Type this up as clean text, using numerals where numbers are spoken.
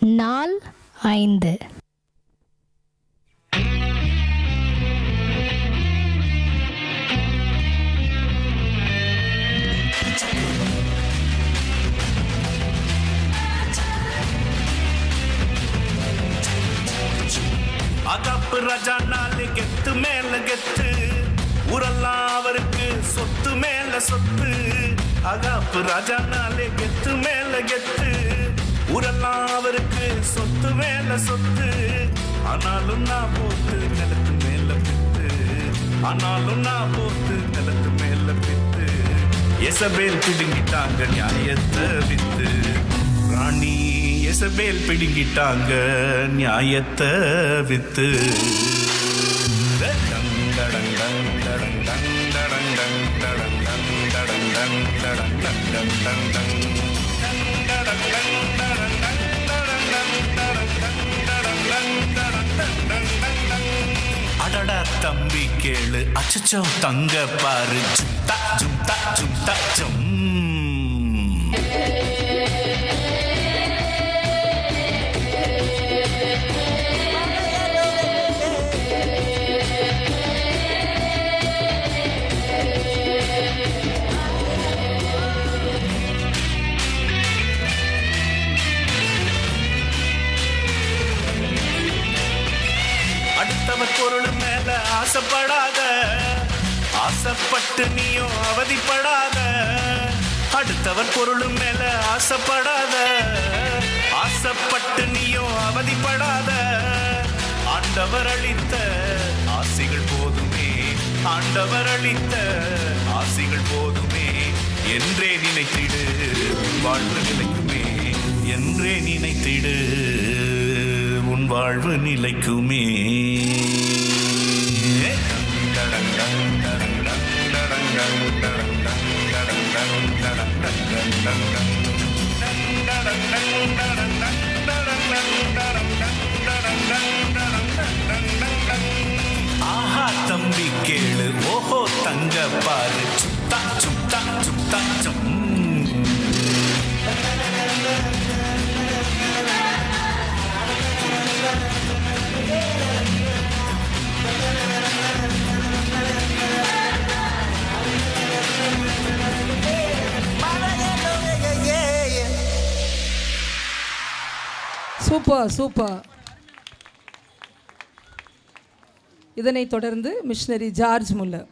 நாள் 5. அகப்பு ராஜா நாலு கெத்து மேல கெத்து, ஊரெல்லாம் அவருக்கு சொத்து மேல சொத்து. அகப்பு ராஜா நாலு கெத்து மேல கெத்து, ஊரெல்லாம் அவருக்கு சொத்து மேல சொத்து. ஆனாலும் நான் போட்டு நிலத்து மேல பித்து, ஆனாலும் நான் போட்டு நிலத்து மேல பித்து. எசபேல் பிடுங்கிட்டாங்க நியாயத்தை வித்து, ராணி எசபேல் பிடுங்கிட்டாங்க நியாயத்தை வித்து. அடடா தம்பி கேளு, அச்சச்சோ தங்க பாரு, ஜும்தா ஜும்தா ஜும்தா ஜும். அடுத்தவர் பொருள் மேல ஆசைப்படாத, ஆசைப்பட்டு நீயும் அவதிப்படாத. அடுத்தவர் பொருள் மேல ஆசைப்படாத, ஆசைப்பட்டு நீயும் அவதிப்படாத. ஆண்டவர் அளித்த ஆசைகள் போதுமே, ஆண்டவர் அளித்த ஆசைகள் போதுமே. என்றே நினைத்திடு வாழ்வு நிலைக்குமே, என்றே நினைத்திடு உன் வாழ்வு நிலைக்குமே. ஆஹா தம்பி கேளு, ஓஹோ தங்க பாரு, சுத்தா சுத்தா சுத்தா சும். Super super. இதனைத் தொடர்ந்து மிஷனரி ஜார்ஜ் முல்லர்.